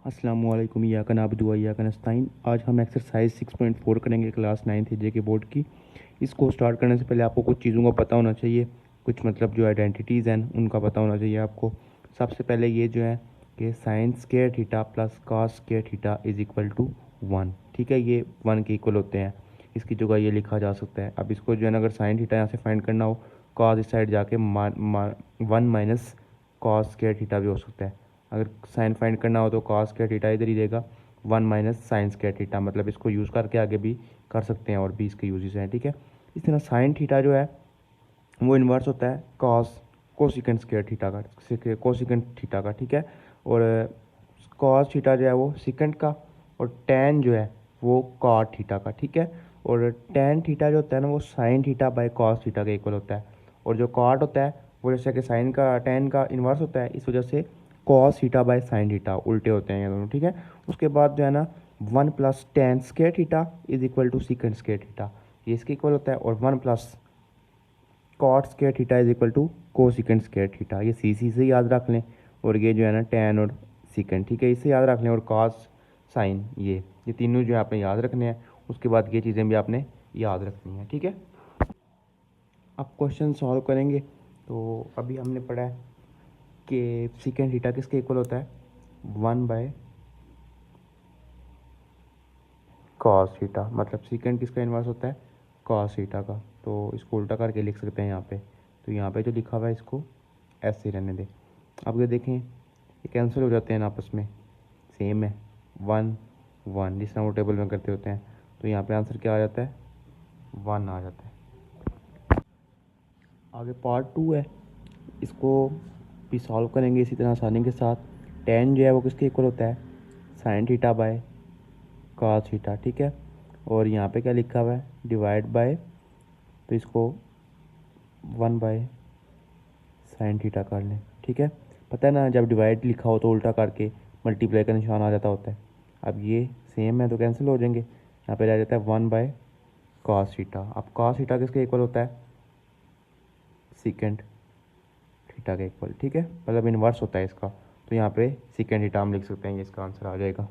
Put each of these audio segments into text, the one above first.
अस्सलामुअलैकुम या का नाबदुआ या का नस्ताइन। आज हम एक्सरसाइज 6.4 करेंगे क्लास 9th जे के बोर्ड की। इसको स्टार्ट करने से पहले आपको कुछ चीज़ों का पता होना चाहिए, कुछ मतलब जो आइडेंटिटीज़ हैं उनका पता होना चाहिए आपको। सबसे पहले ये जो है कि sine square theta plus cos square theta is equal to 1। ठीक है, ये 1 के इक्वल होते हैं। इसकी जगह ये लिखा जा सकता है। अब इसको जो है ना, अगर साइन थीटा यहाँ से फाइंड करना हो, कॉस इस साइड जाके 1 माइनस कॉस स्क्वायर थीटा भी हो सकता है। अगर साइन फाइंड करना हो तो कॉस स्क्वायर थीटा इधर ही रहेगा, 1 माइनस साइन स्क्वायर थीटा। मतलब इसको यूज़ करके आगे भी कर सकते हैं और भी इसके यूजेस हैं। ठीक है, इस तरह साइन थीटा जो है वो इन्वर्स होता है कॉस कोसिकेंट स्क्वायर थीटा का, कोसिकेंट थीटा का। ठीक है, और कॉस थीटा जो है वो सिकेंट का, और टेन जो है वो कॉट थीटा का। ठीक है, और टेन थीटा जो होता है ना वो sign theta by cos theta के इक्वल होता है। और जो कॉट होता है वो जैसे कि साइन का टेन का इन्वर्स होता है, इस वजह से cos theta by sine theta उल्टे होते हैं ये दोनों। ठीक है, उसके बाद जो है ना 1 plus tan square theta is equal to secant square theta, ये इसके इक्वल होता है। और 1 plus cot square theta is equal to cosecant square theta, ये सी से याद रख लें। और ये जो है ना टेन और सिकेंट, ठीक है, इससे याद रख लें। और कॉस साइन, ये तीनों जो है आपने याद रखने हैं। उसके बाद ये चीज़ें भी आपने याद रखनी है। ठीक है, अब क्वेश्चन सॉल्व करेंगे। तो अभी हमने पढ़ा है कि सिकेंट थीटा किसके इक्वल होता है, 1 बाय कॉस थीटा। मतलब सिकेंट किसका इन्वर्स होता है, कॉस थीटा का। तो इसको उल्टा करके लिख सकते हैं यहाँ पे। तो यहाँ पे जो लिखा हुआ है इसको ऐसे ही रहने दें। अब ये देखें, ये कैंसिल हो जाते हैं ना आपस में, सेम है 1 1, जिस तरह वो टेबल में करते होते हैं। तो यहाँ पे आंसर क्या आ जाता है, 1 आ जाता है। आगे पार्ट 2 है, इसको भी सॉल्व करेंगे इसी तरह आसानी के साथ। टेन जो है वो किसके इक्वल होता है, sign theta by cos theta. ठीक है, और यहाँ पे क्या लिखा हुआ है, डिवाइड बाय, तो इसको 1 बाय साइन थीटा कर लें। ठीक है, पता है ना जब डिवाइड लिखा हो तो उल्टा करके मल्टीप्लाई का निशान आ जाता होता है। अब ये सेम है तो कैंसिल हो जाएंगे, यहाँ पे रह जाता है 1 बाय कॉस थीटा। अब कॉस थीटा किसके इक्वल होता है, सिकेंट थीटा के इक्वल। ठीक है, मतलब इन्वर्स होता है इसका। तो यहाँ पे सिकेंट थीटा हम लिख सकते हैं, ये इसका आंसर आ जाएगा।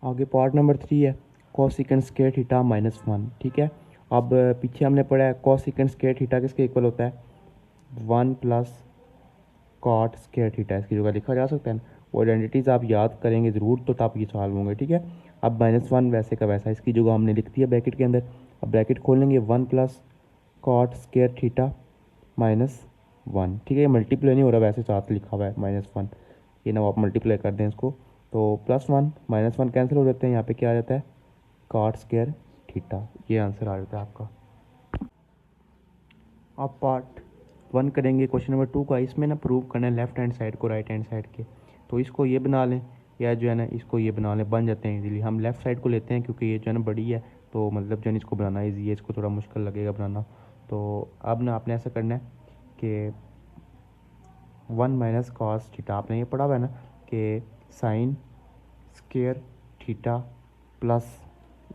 आगे पार्ट नंबर 3 है, cos secant square theta minus 1। ठीक है, अब पीछे हमने पढ़ा है कॉस सिकेंट स्क्वायर थीटा किसके इक्वल होता है, 1 प्लस कॉट स्क्वायर थीटा, इसकी जगह लिखा जा सकता है। वो आइडेंटिटीज़ आप याद करेंगे ज़रूर तो आप ये सॉल्व होंगे। ठीक है, अब -1 वैसे का वैसा, इसकी जगह हमने लिख दिया ब्रैकेट के अंदर। अब ब्रैकेट खोलेंगे, 1 प्लस कॉट स्क्वायर थीटा -1। ठीक है, ये मल्टीप्लाई नहीं हो रहा, वैसे साथ लिखा हुआ है -1। ये ना आप मल्टीप्लाई कर दें इसको, तो +1 -1 कैंसिल हो जाते हैं। यहाँ पे क्या आ जाता है, कॉट स्क्वायर थीटा, ये आंसर आ जाता है आपका। अब पार्ट 1 करेंगे क्वेश्चन नंबर 2 का। इसमें ना प्रूव करना है लेफ्ट हैंड साइड को राइट हैंड साइड के। तो इसको ये बना लें, या जो है ना इसको ये बना लें, बन जाते हैं इजीली। हम लेफ़्ट साइड को लेते हैं क्योंकि ये जो है ना बड़ी है, तो मतलब जो है इसको बनाना ईजी है, इसको थोड़ा मुश्किल लगेगा बनाना। तो अब ना आपने ऐसा करना है कि 1 माइनस कॉस थीटा, आपने ये पढ़ा हुआ है ना कि साइन स्क्वायर थीटा प्लस,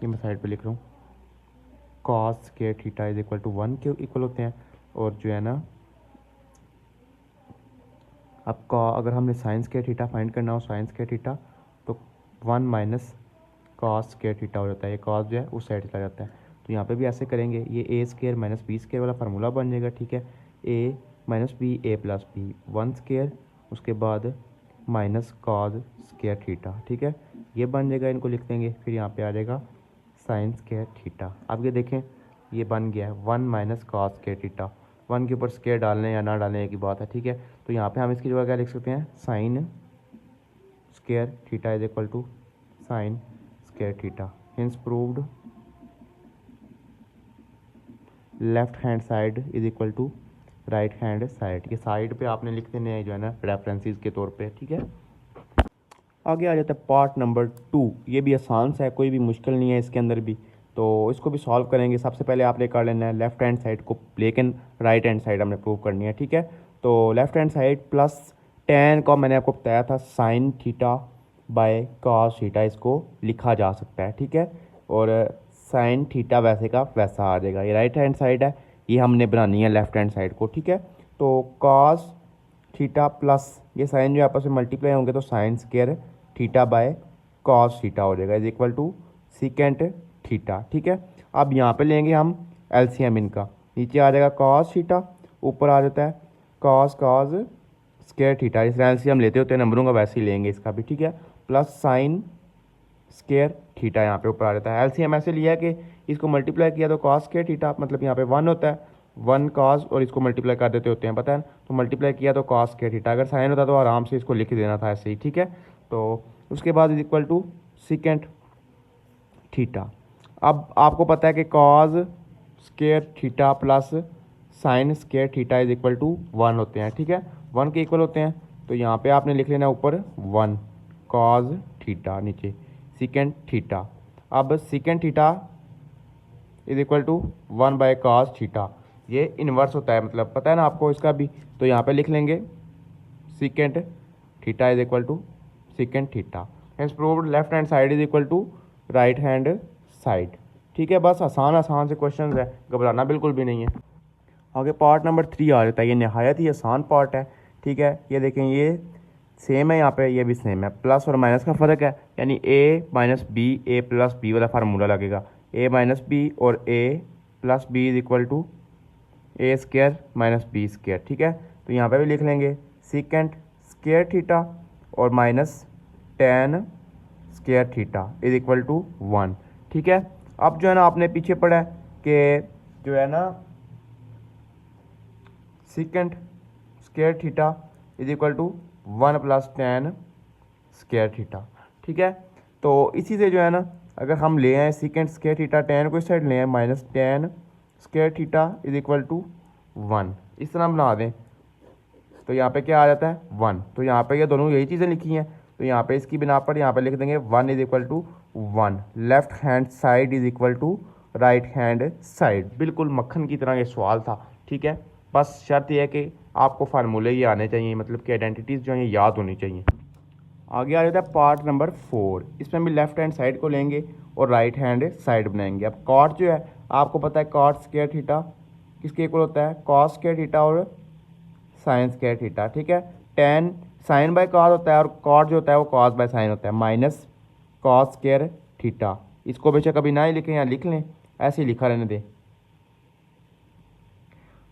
ये मैं साइड पे लिख रहा हूँ, cos square theta is equal to 1 के इक्वल होते हैं। और जो है ना आपका, अगर हमने साइन स्क्वायर थीटा फाइंड करना हो, साइन स्क्वायर थीटा, तो 1 माइनस कॉस स्क्वायर थीटा हो जाता है। ये कॉस जो है उस साइड चला जाता है। तो यहाँ पे भी ऐसे करेंगे, ये ए स्क्वायर माइनस बी स्क्वायर वाला फार्मूला बन जाएगा। ठीक है, ए minus B A plus B, 1 square, उसके बाद माइनस कॉस स्क्वायर थीटा। ठीक है, ये बन जाएगा, इनको लिख देंगे। फिर यहाँ पे आ जाएगा साइन स्क्वायर थीटा। अब ये देखें, ये बन गया है 1 माइनस कॉस स्क्वायर थीटा। 1 के ऊपर स्क्वायर डालने या ना डालने की बात है। ठीक है, तो यहाँ पे हम इसकी जगह क्या लिख सकते हैं, sine square theta is equal to sine square theta. Hence proved left hand side is equal to right hand side. ये साइड पे आपने लिख देने हैं जो है ना रेफरेंसेस के तौर पे। ठीक है, आगे आ जाता है पार्ट नंबर 2। ये भी आसान सा है, कोई भी मुश्किल नहीं है इसके अंदर भी। तो इसको भी सॉल्व करेंगे। सबसे पहले आपने कर लेना है लेफ्ट हैंड साइड को, लेकिन राइट हैंड साइड हमने प्रूव करनी है। ठीक है, तो left hand side plus ten का मैंने आपको बताया था sign theta by cos theta, इसको लिखा जा सकता है। ठीक है, और साइन थीटा वैसे का वैसा आ जाएगा। ये राइट हैंड साइड है, ये हमने बनानी है लेफ्ट हैंड साइड को। ठीक है, तो कॉस थीटा प्लस ये साइन जो आपस में मल्टीप्लाई होंगे तो sine square theta by cos theta हो जाएगा is equal to secant theta. ठीक है, अब यहाँ पे लेंगे हम एलसीएम इनका, नीचे आ जाएगा कॉस थीटा, ऊपर आ जाता है कॉस कॉस स्क्वायर थीटा, इस एलसीएम लेते होते हैं नंबरों का वैसे ही लेंगे इसका भी। ठीक है, प्लस साइन स्क्वायर थीटा यहाँ पे ऊपर आ जाता है। एलसीएम ऐसे लिया कि इसको मल्टीप्लाई किया तो कॉस स्क्वायर थीटा मतलब यहाँ पे 1 होता है, 1 कॉस और इसको मल्टीप्लाई कर देते होते हैं पता है, तो मल्टीप्लाई किया तो कॉस स्क्वायर थीटा, अगर साइन होता तो आराम से इसको लिख देना था ऐसे ही। ठीक है, तो उसके बाद is equal to secant theta. अब आपको पता है कि cos square theta plus sine square theta is equal to 1 होते हैं। ठीक है, 1 के इक्वल होते हैं, तो यहाँ पे आपने लिख लेना ऊपर 1 कॉस थीटा, नीचे सीकेंट थीटा। अब secant theta is equal to 1 by cos theta, ये इन्वर्स होता है मतलब पता है ना आपको इसका भी, तो यहाँ पे लिख लेंगे secant theta is equal to secant theta. Hence proved left hand side is equal to right hand side. ठीक है, बस आसान आसान से क्वेश्चन है, घबराना बिल्कुल भी नहीं है। आगे पार्ट नंबर 3 आ जाता है, ये नहायत ही आसान पार्ट है। ठीक है, ये देखें ये सेम है, यहाँ पे ये भी सेम है, प्लस और माइनस का फ़र्क है, यानी A minus B, A plus B वाला फार्मूला लगेगा, ए माइनस बी और A plus B is equal to A square minus B square. ठीक है, तो यहाँ पे भी लिख लेंगे सीकेंट स्क्वायर थीटा और minus tan square theta is equal to 1। ठीक है, अब जो है ना आपने पीछे पढ़ा है कि जो है ना secant square theta is equal to 1 plus tan square theta. ठीक है, तो इसी से जो है ना अगर हम ले आए सीकेंट स्क्वायर थीटा, टेन को इस साइड ले आए, minus tan square theta is equal to 1, इस तरह बना दें तो यहाँ पे क्या आ जाता है 1। तो यहाँ पे ये दोनों यही चीज़ें लिखी हैं, तो यहाँ पे इसकी बिना पर यहाँ पे लिख देंगे 1 is equal to 1, left hand side is equal to right hand side. बिल्कुल मक्खन की तरह ये सवाल था। ठीक है, बस शर्त यह है कि आपको फार्मूले ये आने चाहिए, मतलब कि आइडेंटिटीज़ जो हैं याद होनी चाहिए। आगे आ जाता है पार्ट नंबर 4, इसमें भी लेफ्ट हैंड साइड को लेंगे और राइट हैंड साइड बनाएंगे। अब कॉट जो है आपको पता है कॉट स्क्वायर थीटा किसके इक्वल होता है, कॉस स्क्वायर थीटा और साइन स्क्वायर थीटा। ठीक है, टेन साइन बाय कॉस होता है और कॉट जो होता है वो कॉस बाय साइन होता है, माइनस कॉस स्क्वायर थीटा। इसको बेशक कभी ना ही लिखें या लिख लें, ऐसे ही लिखा रहने दें।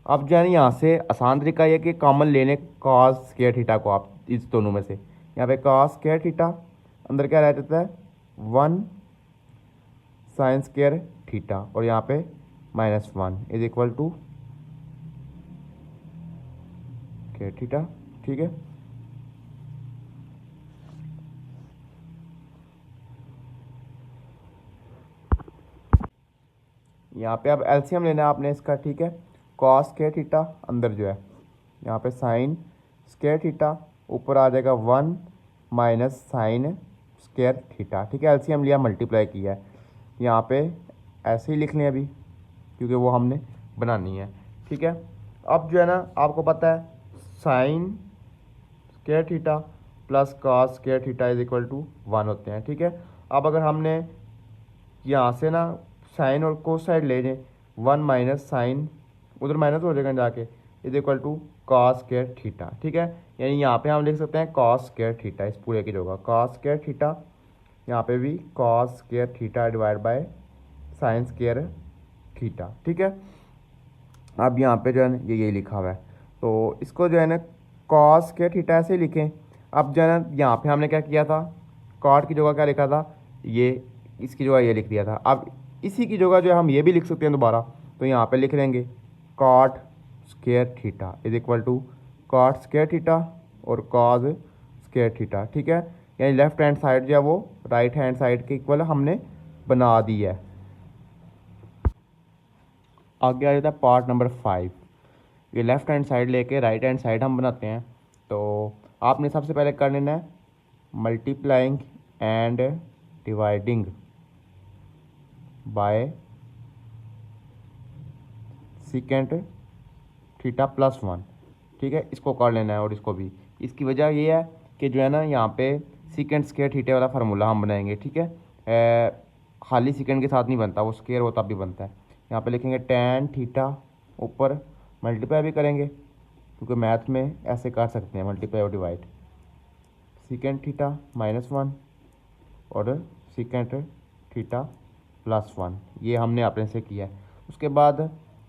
अब जो है ना यहाँ से आसान तरीका ये कि कॉमन लेने कॉस स्क्वायर थीटा को, आप इस दोनों में से यहाँ पे कॉस स्क्वायर थीटा अंदर क्या रह जाता है 1 साइन स्क्वायर थीटा और यहाँ पे -1 is equal to square theta. ठीक है, यहाँ पे अब एलसीएम लेना है आपने इसका। ठीक है, कॉस स्क्वायर थीटा अंदर जो है यहाँ पे साइन स्क्वायर थीटा, ऊपर आ जाएगा 1 माइनस साइन स्क्वायर थीटा। ठीक है, एलसीएम लिया मल्टीप्लाई किया है, यहाँ पे ऐसे ही लिख लें अभी क्योंकि वो हमने बनानी है। ठीक है, अब जो है ना आपको पता है sine square theta plus cos square theta is equal to 1 होते हैं। ठीक है, अब अगर हमने यहाँ से ना साइन और कोस साइड ले जाए 1 माइनस साइन उधर माइनस हो जाएगा जाके is equal to cos square theta. ठीक है, यानी यहाँ पे हम लिख सकते हैं कॉस स्क्वायर थीटा, इस पूरे की जगह कॉस स्क्वायर थीटा, यहाँ पे भी cos square theta divide by sign square theta. ठीक है, अब यहाँ पे जो है ना ये यही लिखा हुआ है, तो इसको जो है ना कॉस स्क्वायर थीटा ऐसे ही लिखें। अब जो है ना यहाँ पे हमने क्या किया था, कॉट की जगह क्या लिखा था, ये इसकी जगह ये लिख दिया था। अब इसी की जगह जो है हम ये भी लिख सकते हैं दोबारा, तो यहाँ पे लिख लेंगे cot square theta is equal to cot square theta और कॉस स्क्वायर थीटा। ठीक है, यानी लेफ्ट हैंड साइड जो है वो राइट हैंड साइड के इक्वल हमने बना दी है। आगे आ जाता है पार्ट नंबर 5, ये लेफ्ट हैंड साइड लेके राइट हैंड साइड हम बनाते हैं। तो आपने सबसे पहले कर लेना है multiplying and dividing by secant theta plus 1। ठीक है, इसको कर लेना है और इसको भी। इसकी वजह ये है कि जो है ना यहाँ पे सीकेंट स्क्वायर थीटा वाला फार्मूला हम बनाएंगे। ठीक है, खाली सीकेंट के साथ नहीं बनता, वो स्क्वायर होता भी बनता है। यहाँ पे लिखेंगे टेन थीटा, ऊपर मल्टीप्लाई भी करेंगे क्योंकि मैथ में ऐसे कर सकते हैं मल्टीप्लाई और डिवाइड। सीकेंट थीटा -1 और सीकेंट थीटा +1, ये हमने अपने से किया है। उसके बाद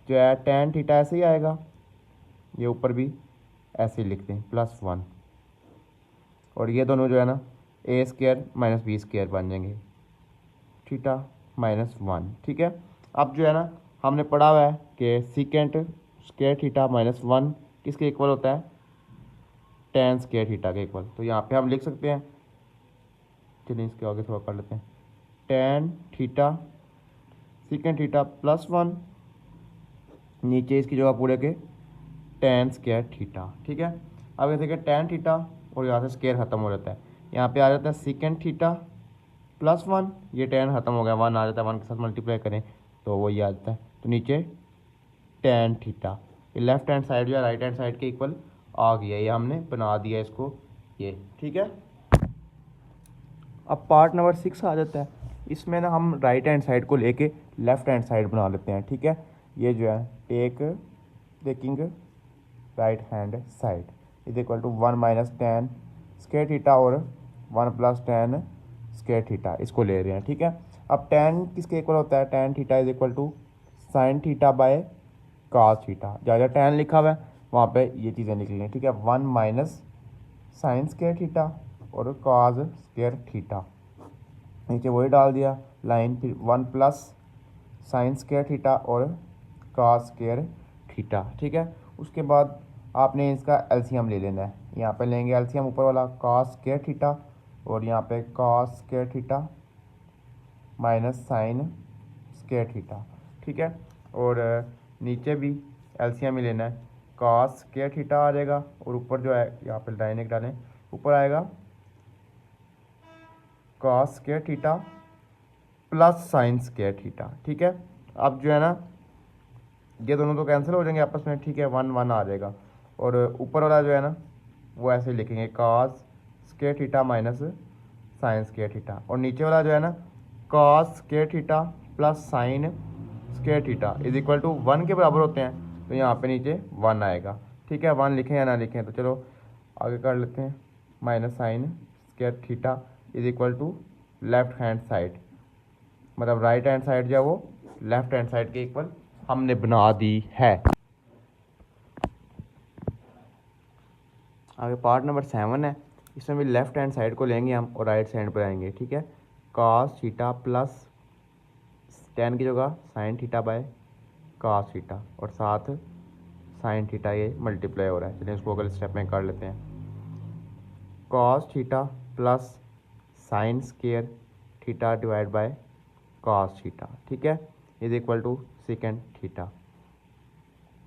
जो है टेन थीटा ऐसे ही आएगा, ये ऊपर भी ऐसे ही लिखते हैं +1, और ये दोनों जो है ना a² - b² बन जाएंगे, थीटा -1। ठीक है, अब जो है ना हमने पढ़ा हुआ है कि सीकेंट स्क्वायर थीटा -1 किसके इक्वल होता है, टेन स्क्वायर थीटा के इक्वल। तो यहाँ पे हम लिख सकते हैं, चलिए इसके आगे थोड़ा कर लेते हैं, टेन थीटा सीकेंट थीटा +1, नीचे इसकी जगह पूरे के टेन स्क्वायर थीटा। ठीक है, अब ऐसे कि टेन थीटा और यहाँ से स्क्वायर ख़त्म हो जाता है, यहाँ पे आ जाता है सीकेंट थीटा +1, ये टेन ख़त्म हो गया, 1 आ जाता है, 1 के साथ मल्टीप्लाई करें तो वही आ जाता है, तो नीचे टेन थीटा, ये लेफ्ट हैंड साइड या राइट हैंड साइड के इक्वल आ गया, ये हमने बना दिया इसको ये। ठीक है, अब पार्ट नंबर 6 आ जाता है, इसमें ना हम राइट हैंड साइड को लेके लेफ्ट हैंड साइड बना लेते हैं। ठीक है, ये जो है taking right hand side is equal to 1 - tan square theta और 1 + टेन स्क्वायर थीटा, इसको ले रहे हैं। ठीक है, अब टेन किसके इक्वल होता है, tan theta is equal to sine theta by cos theta, जहाँ जहाँ टेन लिखा हुआ है वहाँ पे ये चीज़ें लिख लें। ठीक है, 1 - साइन स्क्वायर थीटा और कॉस स्क्वायर थीटा, नीचे वही डाल दिया लाइन, फिर 1 + साइन स्क्वायर थीटा और कॉस स्क्वायर थीटा। ठीक है, उसके बाद आपने इसका एलसीएम ले लेना है, यहाँ पे लेंगे एलसीएम ऊपर वाला कॉस स्क्वायर थीटा और यहाँ पे cos square theta minus sine square theta. ठीक है, और नीचे भी एलसीएम ही लेना है, कॉस स्क्वायर थीटा आ जाएगा और ऊपर जो है यहाँ पे लाइन एक डालें, ऊपर आएगा cos square theta plus sine square theta. ठीक है, अब जो है ना ये दोनों तो कैंसिल हो जाएंगे आपस में। ठीक है, 1 1 आ जाएगा, और ऊपर वाला जो है ना वो ऐसे लिखेंगे cos square theta minus sine square theta, और नीचे वाला जो है ना cos square theta plus sine square theta is equal to 1 के बराबर होते हैं, तो यहाँ पे नीचे 1 आएगा। ठीक है, 1 लिखें या ना लिखें, तो चलो आगे कर लेते हैं, minus sine square theta is equal to left hand side, मतलब राइट हैंड साइड जो है वो लेफ्ट हैंड साइड के इक्वल हमने बना दी है। आगे पार्ट नंबर 7 है, इसमें भी लेफ्ट हैंड साइड को लेंगे हम और राइट साइड पर आएंगे। ठीक है, कॉस थीटा प्लस टेन की जगह sign theta by cos theta, और साथ साइन थीटा ये मल्टीप्लाई हो रहा है। चलिए इसको अगले स्टेप में कर लेते हैं, cos theta plus sine square theta divide by cos theta. ठीक है, is equal to second theta.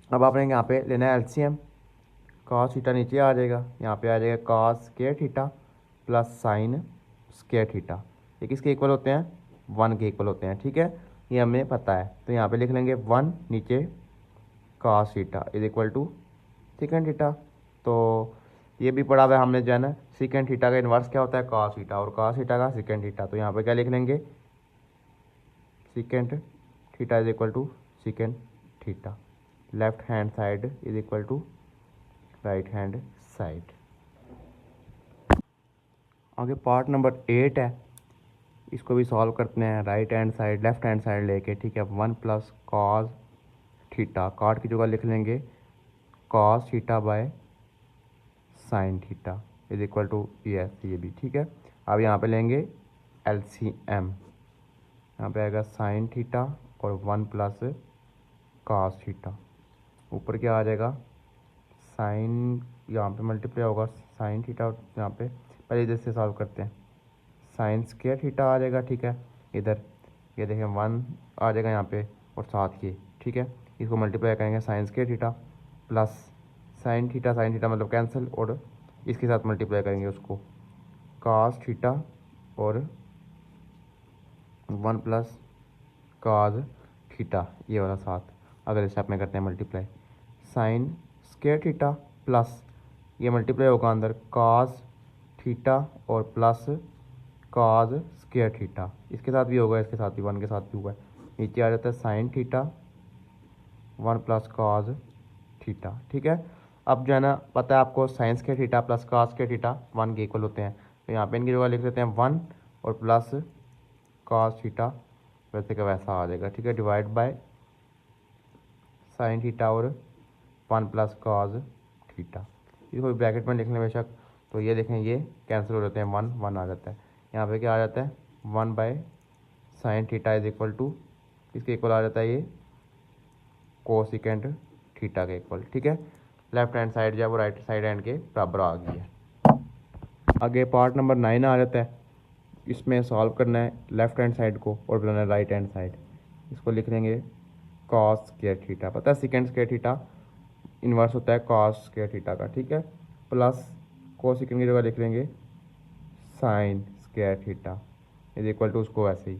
अब आपने यहाँ पे लेना है एलसीएम, कॉस थीटा नीचे आ जाएगा, यहाँ पे आ जाएगा cos square theta plus sine square theta, ये किसके इक्वल होते हैं, 1 के इक्वल होते हैं। ठीक है, ये हमें पता है, तो यहाँ पे लिख लेंगे 1 नीचे cos theta is equal to second theta. तो ये भी पढ़ा हुआ है हमने जो है ना, सेकेंड थीटा का इन्वर्स क्या होता है, कॉस थीटा, और कॉस थीटा का सेकेंड थीटा, तो यहाँ पे क्या लिख लेंगे, second theta is equal to second theta, left hand side is equal to right hand side. आगे पार्ट नंबर 8 है, इसको भी सॉल्व करते हैं right hand side left hand side लेके। ठीक है, 1 + कॉस थीटा, कॉट की जगह लिख लेंगे cos theta by sine theta is equal to ये भी। ठीक है, अब यहाँ पे लेंगे एलसीएम, यहाँ पे आएगा साइन थीटा और 1 + कॉस थीटा, ऊपर क्या आ जाएगा साइन, यहाँ पे मल्टीप्लाई होगा साइन थीटा, और यहाँ पे पहले इधर से सॉल्व करते हैं, साइन स्क्वायर थीटा आ जाएगा। ठीक है, इधर ये देखें 1 आ जाएगा यहाँ पे और साथ ये। ठीक है, इसको मल्टीप्लाई करेंगे sign square theta plus sine theta मतलब कैंसिल, और इसके साथ मल्टीप्लाई करेंगे उसको कॉस थीटा और 1 + कॉस थीटा, ये वाला साथ अगले स्टेप में करते हैं multiply, sign square theta plus ये मल्टीप्लाई होगा अंदर कॉस थीटा और प्लस कॉस स्क्वायर थीटा, इसके साथ भी होगा, इसके साथ भी 1 के साथ भी हुआ है, नीचे आ जाता है साइन थीटा 1 + कॉस थीटा। ठीक है, अब जो है ना पता है आपको साइंस के थीटा प्लस कॉस के थीटा 1 के इक्वल होते हैं, तो यहाँ पे इनकी जगह लिख लेते हैं 1 और प्लस कॉस थीटा वैसे का वैसा आ जाएगा, ठीक है, डिवाइड बाय साइन थीटा और 1 प्लस कॉस थीटा। इसको ब्रैकेट में लिख लें बेशक, तो ये देखें ये कैंसिल हो जाते हैं, 1 1 आ जाता है। यहाँ पे क्या आ जाता है 1 by sine theta is equal to इसके इक्वल आ जाता है ये कोसिकेंट थीटा के इक्वल, ठीक है। लेफ्ट हैंड साइड जो है वो राइट साइड हैंड के बराबर आ गई है। आगे पार्ट नंबर 9 आ जाता है, इसमें सॉल्व करना है लेफ्ट हैंड साइड को और बनाना है राइट हैंड साइड। इसको लिख लेंगे कॉस स्क्वायर थीटा, पता है सेकेंड स्क्वायर थीटा इन्वर्स होता है कॉस स्क्वायर थीटा का, ठीक है, प्लस कोसिकेंट की जगह लिख लेंगे sine square theta is equal to उसको वैसे ही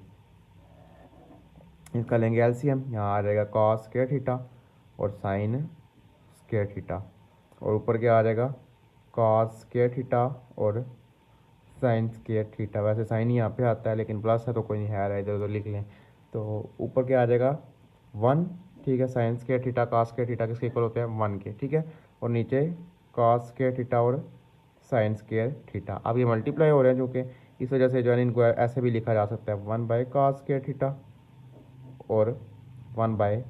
इसका लेंगे एलसीएम, यहाँ आ जाएगा कॉस स्क्वायर थीटा और साइन स्क्वायर थीटा, और ऊपर क्या आ जाएगा कॉस स्क्वायर थीटा और साइन स्क्वायर थीटा। वैसे साइन ही यहाँ पे आता है लेकिन प्लस है तो कोई नहीं है, इधर उधर लिख लें। तो ऊपर क्या आ जाएगा 1, ठीक है, sine square theta cos square theta किसके इक्वल होते हैं 1 के, ठीक है, और नीचे कॉस स्क्वायर थीटा और साइन स्क्वायर थीटा। अब ये मल्टीप्लाई हो रहे हैं जो कि इस वजह से जो है इनको ऐसे भी लिखा जा सकता है 1 बाय कॉस स्क्वायर थीटा और 1 बाय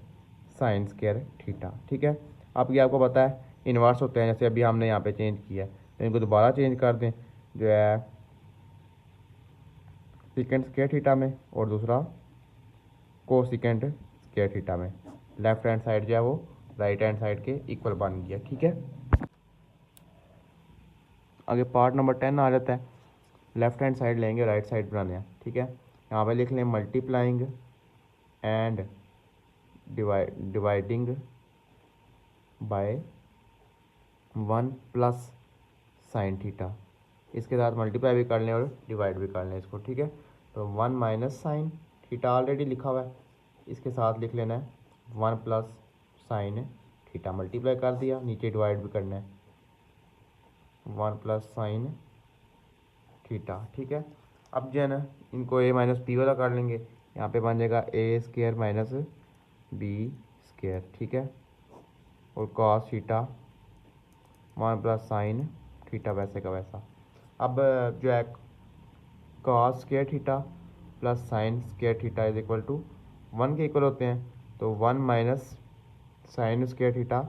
साइन स्क्वायर थीटा, ठीक है। अब ये आपको पता है इन्वर्स होते हैं, जैसे अभी हमने यहाँ पे चेंज किया है, तो इनको दोबारा चेंज कर दें जो है सिकेंड स्क्वायर थीटा में और दूसरा कोसिकेंट स्क्वायर थीटा में। लेफ्ट हैंड साइड जो है वो राइट हैंड साइड के इक्वल बन गया, ठीक है। आगे पार्ट नंबर 10 आ जाता है, लेफ्ट हैंड साइड लेंगे राइट साइड बनाने हैं, ठीक है। यहाँ पे लिख लें multiplying and dividing by 1 plus sine theta, इसके साथ मल्टीप्लाई भी कर लें और डिवाइड भी कर लें इसको, ठीक है। तो 1 माइनस साइन थीटा ऑलरेडी लिखा हुआ है, इसके साथ लिख लेना है 1 प्लस साइन थीटा, मल्टीप्लाई कर दिया, नीचे डिवाइड भी करना है 1 प्लस साइन थीटा, ठीक है। अब जो है ना इनको ए माइनस बी वाला कर लेंगे, यहाँ पे बन जाएगा A square minus B square, ठीक है, और cos theta 1 plus sine theta वैसे का वैसा। अब जो है cos square theta plus sine square theta is equal to 1 के इक्वल होते हैं, तो 1 minus sine square theta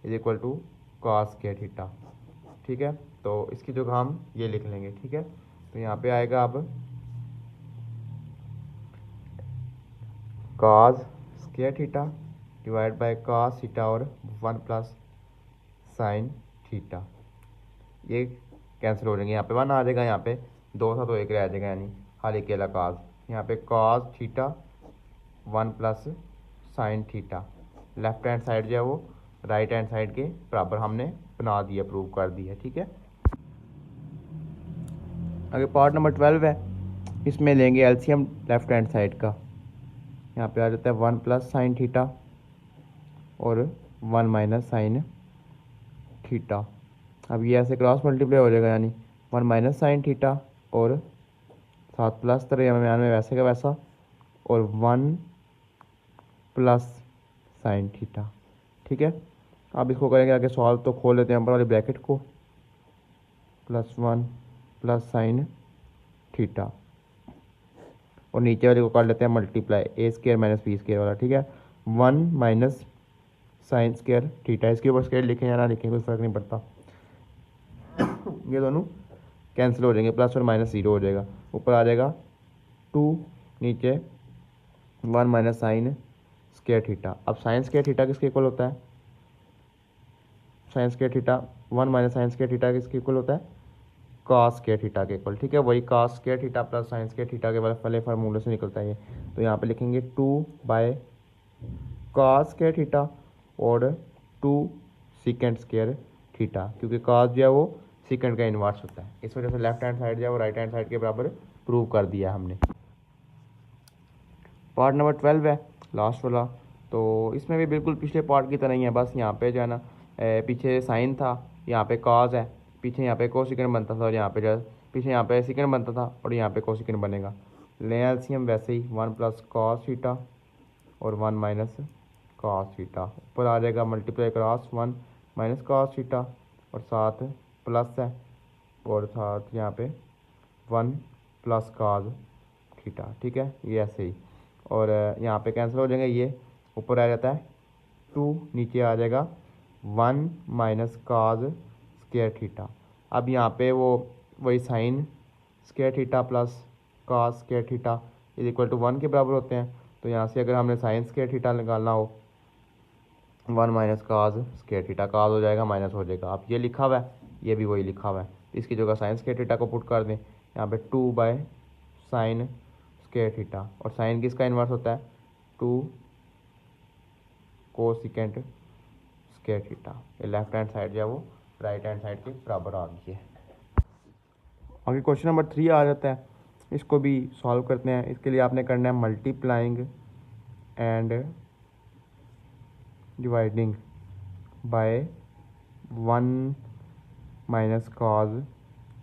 is equal to cos square theta, ठीक है। तो इसकी जगह हम ये लिख लेंगे, ठीक है। तो यहाँ पे आएगा अब cos square theta divide by cos theta और 1 प्लस साइन थीटा, ये कैंसिल हो जाएंगे, यहाँ पे 1 आ जाएगा, यहाँ पे 2 था तो 1 रह जाएगा, यानी खाली अकेला कॉस, यहाँ पे cos theta 1 plus sine theta. Left hand side जो है वो राइट हैंड साइड के बराबर हमने बना दिया, प्रूव कर दिया, ठीक है। आगे पार्ट नंबर 12 है, इसमें लेंगे एलसीएम लेफ्ट हैंड साइड का, यहाँ पे आ जाता है 1 प्लस साइन थीटा और 1 माइनस साइन थीटा। अब ये ऐसे क्रॉस मल्टीप्लाई हो जाएगा, यानी 1 माइनस साइन थीटा और 7 प्लस 93 में वैसे का वैसा और 1 प्लस साइन थीटा, ठीक है। अब इसको करेंगे आगे सॉल्व, तो खोल लेते हैं ऊपर वाले ब्रैकेट को, प्लस 1 प्लस साइन थीटा और नीचे वाले को कर लेते हैं मल्टीप्लाई ए स्क्वायर माइनस बी स्क्वायर वाला, ठीक है। 1 माइनस साइन स्क्वायर थीटा, इसके ऊपर स्क्वायर लिखें या ना लिखें कोई फ़र्क नहीं पड़ता, ये दोनों कैंसिल हो जाएंगे, प्लस और माइनस 0 हो जाएगा, ऊपर आ जाएगा 2, नीचे 1 माइनस साइन स्क्वायर थीटा। अब साइन स्क्वायर थीटा किसके इक्वल होता है, sine square theta 1 minus sine square theta किसके इक्वल होता है कॉस स्क्वायर थीटा के इक्वल, ठीक है। वही cos square theta plus sine square theta के वाले फार्मूले से निकलता है ये, तो यहाँ पे लिखेंगे 2 बाय कॉस स्क्वायर थीटा और 2 सीकेंड स्क्वायर थीटा, क्योंकि कॉस जो है वो सीकेंड का इन्वर्स होता है, इस वजह से लेफ्ट हैंड साइड जो है वो राइट हैंड साइड के बराबर प्रूव कर दिया हमने। पार्ट नंबर 12 है लास्ट वाला, तो इसमें भी बिल्कुल पिछले पार्ट की तरह ही है, बस यहाँ पे जो है ना पीछे साइन था, यहाँ पे कॉस है, पीछे यहाँ पे कोसिकेंड बनता था और यहाँ पे जो पीछे यहाँ पे सेकेंड बनता था और यहाँ पे कोसिकेंड बनेगा। ले एलसीएम वैसे ही 1 प्लस कॉस थीटा और 1 माइनस कॉस थीटा, ऊपर आ जाएगा multiply cross 1 minus cos theta और साथ प्लस है और साथ यहाँ पे 1 प्लस कॉस थीटा। ठीक है, ये ऐसे ही। और यहाँ पे कैंसिल हो जाएंगे, ये ऊपर आ जाता है 2, नीचे आ जाएगा 1 माइनस कॉस स्क्वायर थीटा। अब यहाँ पे वो वही sine square theta plus cos square theta is equal to 1 के बराबर होते हैं। तो यहाँ से अगर हमने साइन स्क्वायर थीटा निकालना हो 1 minus cos square theta, cos हो जाएगा माइनस हो जाएगा। अब ये लिखा हुआ है, ये भी वही लिखा हुआ है, इसकी जगह साइन स्क्वायर थीटा को पुट कर दें। यहाँ पे 2 बाय साइन स्क्वायर थीटा, और साइन किसका इन्वर्स होता है 2 कोसेकेंट स्क्वायर थीटा। ये लेफ्ट हैंड साइड जो है वो राइट हैंड साइड के बराबर आ गई है। आगे क्वेश्चन नंबर 3 आ जाता है, इसको भी सॉल्व करते हैं। इसके लिए आपने करना है multiplying and dividing by 1 minus cos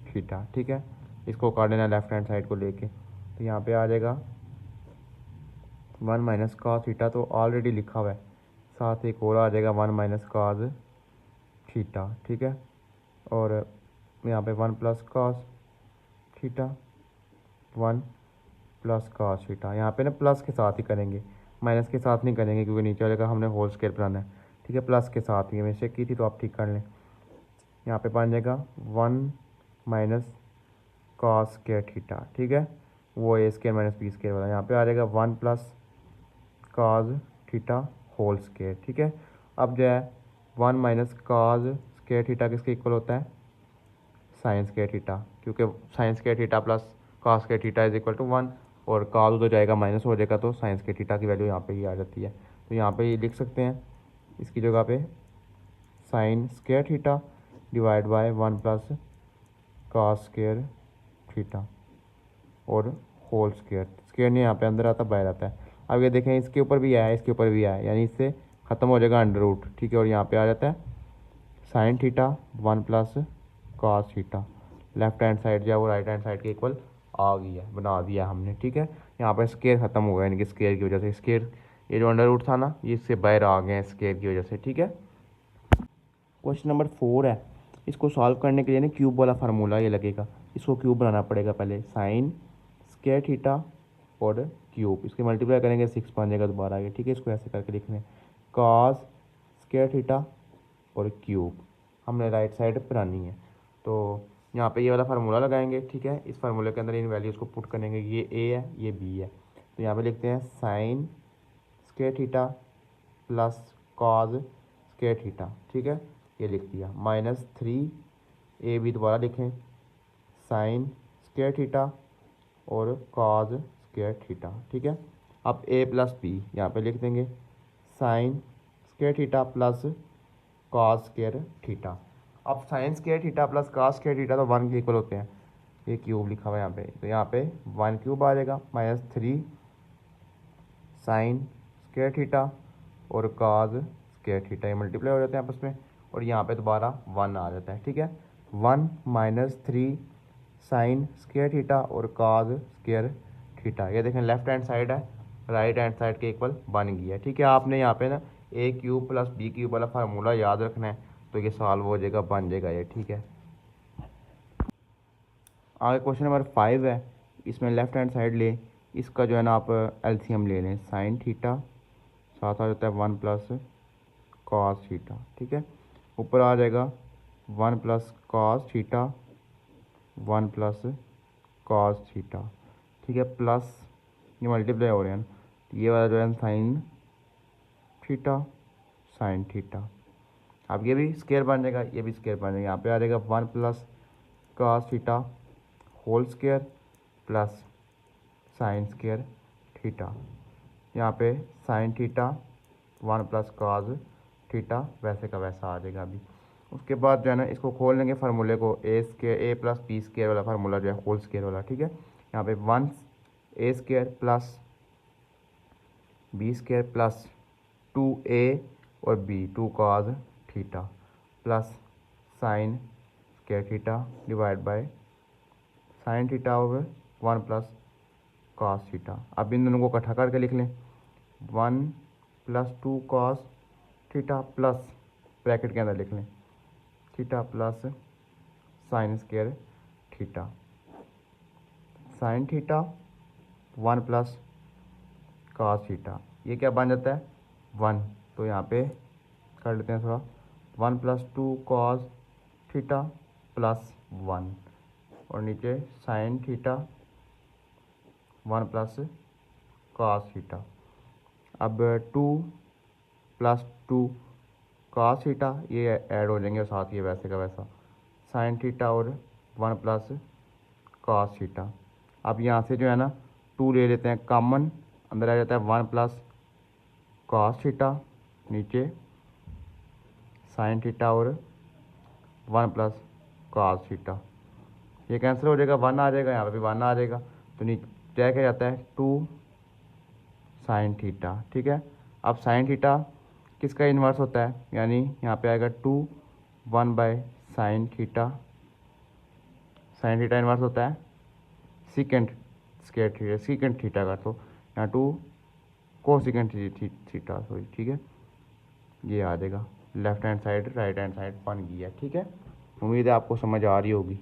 theta. ठीक है, इसको कर देना लेफ्ट हैंड साइड को लेके। तो यहाँ पे आ जाएगा 1 माइनस कॉस थीटा, तो ऑलरेडी लिखा हुआ है, साथ एक और आ जाएगा 1 माइनस कॉस थीटा। ठीक है, और यहाँ पे 1 plus cos theta, 1 plus cos theta. यहाँ पे ना प्लस के साथ ही करेंगे, माइनस के साथ नहीं करेंगे, क्योंकि नीचे वाले का हमने होल स्क्वायर बनाना है। ठीक है, प्लस के साथ ही मिस्टेक की थी तो आप ठीक कर लें। यहाँ पे बन जाएगा 1 माइनस कॉस स्क्वायर थीटा। ठीक है, वो A square minus B square वाला। यहाँ पे आ जाएगा 1 plus cos theta whole square. ठीक है, अब जो है 1 माइनस कॉस स्क्वायर थीटा किसके इक्वल होता है साइन स्क्वायर थीटा, क्योंकि sine square theta plus cos square theta is equal to 1, और कॉस हो जाएगा माइनस हो जाएगा, तो साइन स्क्वायर थीटा की वैल्यू यहाँ पे ही आ जाती है। तो यहाँ पे ये लिख सकते हैं इसकी जगह पे sign square theta divide bye 1 plus cos square theta और होल स्क्वायर। स्क्वायर नहीं यहाँ पे अंदर आता बाहर आता है। अब ये देखें, इसके ऊपर भी आया है, इसके ऊपर भी आया है, यानी इससे ख़त्म हो जाएगा अंडर रूट। ठीक है, और यहाँ पे आ जाता है sign theta 1 plus cos theta. Left hand side जो है वो राइट हैंड साइड के इक्वल आ गई है, बना दिया हमने। ठीक है, यहाँ पर स्क्वायर ख़त्म हो गया, यानी कि स्क्वायर की वजह से स्क्वायर, ये जो अंडर रूट था ना, ये इससे बाहर आ गए हैं स्क्वायर की वजह से। ठीक है, क्वेश्चन नंबर 4 है, इसको सॉल्व करने के लिए ना क्यूब वाला फार्मूला ये लगेगा, इसको क्यूब बनाना पड़ेगा पहले। साइन स्क्वायर थीटा और क्यूब, इसके मल्टीप्लाई करेंगे 6 बन जाएगा दोबारा ये। ठीक है, इसको ऐसे करके लिखने कॉस स्क्वायर थीटा और क्यूब हमने राइट साइड बनानी है। तो यहाँ पे ये वाला फार्मूला लगाएंगे। ठीक है, इस फार्मूले के अंदर इन वैल्यूज़ को पुट करेंगे, ये ए है ये बी है। तो यहाँ पे लिखते हैं sine square theta plus cos square theta. ठीक है, ये लिख दिया, -3 ए बी दोबारा लिखें, साइन स्क्वायर थीटा और कॉस स्क्वायर थीटा। ठीक है, अब ए प्लस बी यहाँ पे लिख देंगे, sine square theta plus cos square theta. अब sine square theta plus cos square theta तो 1 के इक्वल होते हैं, ये क्यूब लिखा हुआ है यहाँ पे, तो यहाँ पे 1 क्यूब आ जाएगा, -3 साइन स्क्वायर थीटा और कॉस स्क्वायर थीटा, ये मल्टीप्लाई हो जाते हैं आपस में, और यहाँ पे दोबारा 1 आ जाता है। ठीक है, 1 -3 साइन स्क्वायर थीटा और कॉस स्क्वायर थीटा, ये देखें लेफ्ट हैंड साइड है राइट हैंड साइड के इक्वल बन गई है। ठीक है, आपने यहाँ पे ना ए क्यूब प्लस बी क्यूब वाला फार्मूला याद रखना है, तो ये सॉल्व हो जाएगा, बन जाएगा ये। ठीक है, आगे क्वेश्चन नंबर 5 है, इसमें लेफ्ट हैंड साइड ले, इसका जो है ना आप एलसीएम ले लें, साइन थीटा साथ आ जाता है 1 प्लस कॉस थीटा। ठीक है, ऊपर आ जाएगा 1 plus cos theta 1 plus cos theta. ठीक है, प्लस ये मल्टीप्लाई हो रहे हैं, तो ये वाला जो है साइन थीटा साइन थीटा। अब ये भी स्क्वायर बन जाएगा, ये भी स्क्वायर बन जाएगा। यहाँ पे आ जाएगा 1 plus cos theta whole square plus sine square theta. यहाँ पे sine theta 1 plus cos theta वैसे का वैसा आ जाएगा अभी। उसके बाद जो है ना इसको खोल लेंगे फार्मूले को, ए स्क्वायर ए प्लस बी स्क्वायर वाला फार्मूला जो है होल स्क्वायर वाला। ठीक है, यहाँ पे 1 A square plus B square plus 2a और B 2 cos theta plus sine square theta divide by sine theta over 1 plus cos theta. अब इन दोनों को इकट्ठा करके लिख लें, 1 plus 2 cos theta plus bracket के अंदर लिख लें theta plus sine square theta, sine theta 1 plus cos theta, ये क्या बन जाता है 1, तो यहाँ पे कर लेते हैं थोड़ा 1 प्लस 2 कॉस थीटा प्लस 1 और नीचे sign theta 1 plus cos theta. अब 2 प्लस 2 कॉस थीटा ये ऐड हो जाएंगे साथ ही वैसे का वैसा साइन थीटा और 1 प्लस कॉस थीटा। अब यहाँ से जो है ना 2 ले लेते हैं कॉमन, अंदर आ जाता है 1 प्लस कॉस थीटा, नीचे साइन थीटा और 1 प्लस कॉस थीटा, ये कैंसिल हो जाएगा 1 आ जाएगा, यहाँ पे भी 1 आ जाएगा, तो नीचे क्या जाता है 2 साइन थीटा। ठीक है, अब साइन थीटा किसका इन्वर्स होता है, यानी यहाँ पे आएगा 2 1 by sine theta, sine theta inverse होता है secant square theta, secant theta का, तो यहाँ 2 कोसिकेंट थीटा सॉरी। ठीक है, ये आ जाएगा, left hand side right hand side बन गई है। ठीक है, उम्मीद है आपको समझ आ रही होगी।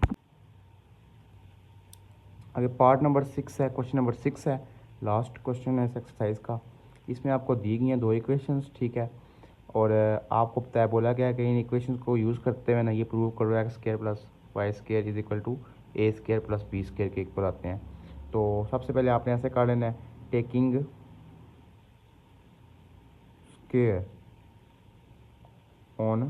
आगे पार्ट नंबर 6 है, क्वेश्चन नंबर 6 है, लास्ट क्वेश्चन है इस एक्सरसाइज का। इसमें आपको दी गई हैं 2 इक्वेशंस। ठीक है, और आपको पता बोला गया है कि इन इक्वेशंस को यूज़ करते हुए ना ये प्रूव करो X square plus Y square is equal to A square plus B square के इक्वल आते हैं। तो सबसे पहले आपने ऐसे कर लेना है, taking square on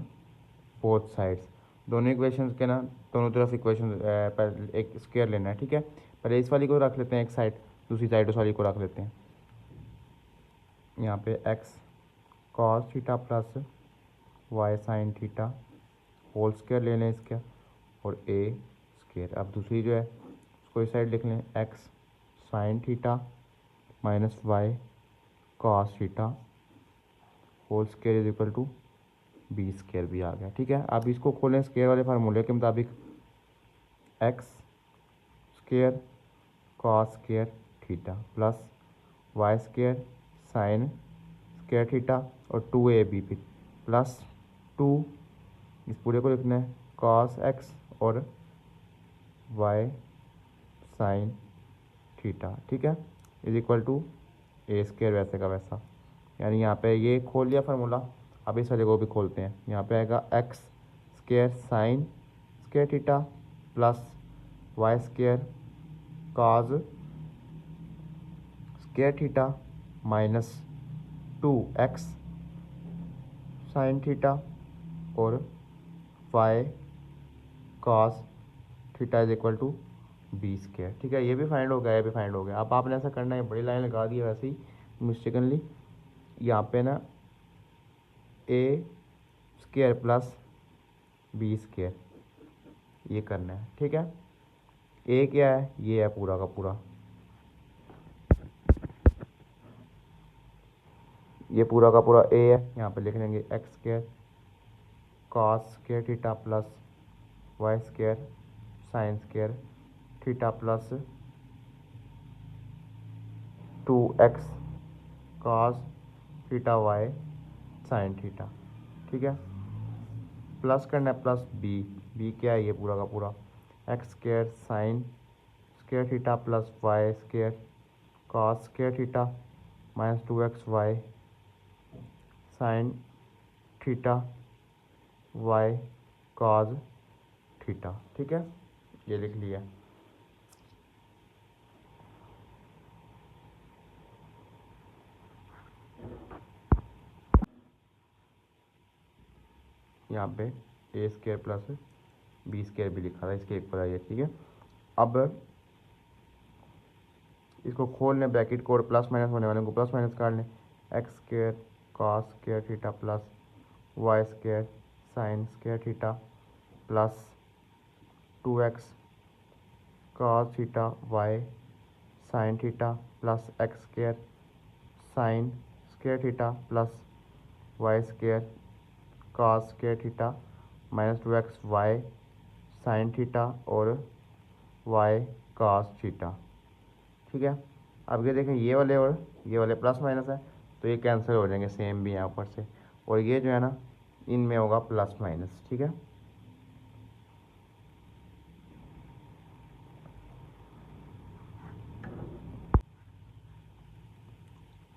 both sides, दोनों इक्वेशंस के ना दोनों तरफ इक्वेशन पहले एक स्क्वायर लेना है। ठीक है, पहले इस वाली को रख लेते हैं एक साइड, दूसरी साइड उस वाली को रख लेते हैं। यहाँ पे X cos theta plus Y sine theta whole square ले लें इसका और ए स्क्वायर। अब दूसरी जो है उसको इस साइड लिख लें, X sine theta minus Y cos theta whole square is equal to B square भी आ गया। ठीक है, अब इसको खोलें स्क्वायर वाले फार्मूले के मुताबिक, X square cos square theta plus Y square sine square theta और 2ab प्लस 2 इस पूरे को लिखना है कॉस एक्स और वाई साइन थीटा। ठीक है, is equal to A square वैसे का वैसा, यानी यहाँ पे ये खोल लिया फार्मूला। अब इस वाले को भी खोलते हैं, यहाँ पे आएगा X square sine square theta plus Y square cos square theta minus 2x sine theta और Y cos theta is equal to B square. ठीक है, ये भी फाइंड हो गया, ये भी फाइंड हो गया। अब आपने ऐसा करना है, बड़ी लाइन लगा दी है वैसे ही मिस्टेकनली, यहाँ पे ना ए स्क्वायर प्लस बी स्क्वायर ये करना है। ठीक है, ए क्या है, ये है पूरा का पूरा, ये पूरा का पूरा ए है, यहाँ पे लिख लेंगे X square cos square theta plus Y square sine square theta plus 2x cos theta Y sine theta. ठीक है, प्लस करना है प्लस बी, बी क्या है, ये पूरा का पूरा X square sine square theta plus Y square cos square theta minus 2x Y sine theta Y cos theta. ठीक है, ये लिख लिया। यहाँ पे A square plus B square भी लिखा था, इसके ऊपर आइए। ठीक है, अब इसको खोल लें ब्रैकेट को और प्लस माइनस होने वाले को प्लस माइनस काट लें, x square cos square theta plus Y square sine square theta plus 2x cos theta Y sine theta plus x square sine square theta plus Y square cos square theta minus 2x Y sine theta और Y cos theta. ठीक है, अब ये देखें ये वाले और ये वाले प्लस माइनस है, तो ये कैंसिल हो जाएंगे, सेम भी यहाँ ऊपर से, और ये जो है ना इनमें होगा प्लस माइनस, ठीक है।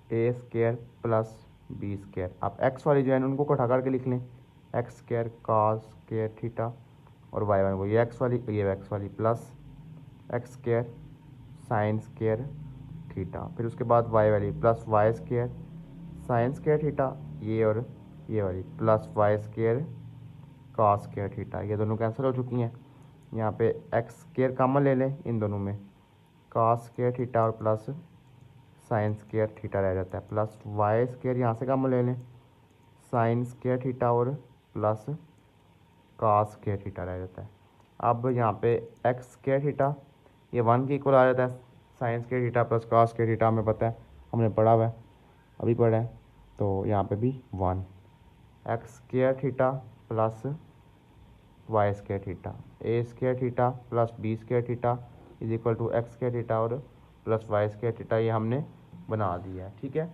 A square plus B square, आप एक्स वाली जो है उनको उठा करके लिख लें, x square cos square theta, और वाई वाली वो ये एक्स वाली plus x square sine square theta, फिर उसके बाद वाई वाली plus Y square sine square theta, ये और ये वाली plus Y square cos square theta, ये दोनों कैंसिल हो चुकी हैं। यहाँ पे एक्स स्क्वायर कॉमन ले लें इन दोनों में, कॉस स्क्वायर थीटा और प्लस साइन स्क्वायर थीटा रह जाता है, प्लस वाई स्क्वायर यहाँ से कॉमन ले लें, साइन स्क्वायर थीटा और प्लस कॉस स्क्वायर थीटा रह जाता है। अब यहाँ पे एक्स स्क्वायर थीटा ये 1 के इक्वल आ जाता है, sine square theta plus cos square theta हमें पता है, हमने पढ़ा हुआ है, अभी पढ़ा है, तो यहाँ पे भी 1, x square theta plus Y square theta, a square theta plus B square theta is equal to x square theta और प्लस वाई स्क्वायर थीटा, ये हमने बना दिया है, ठीक है।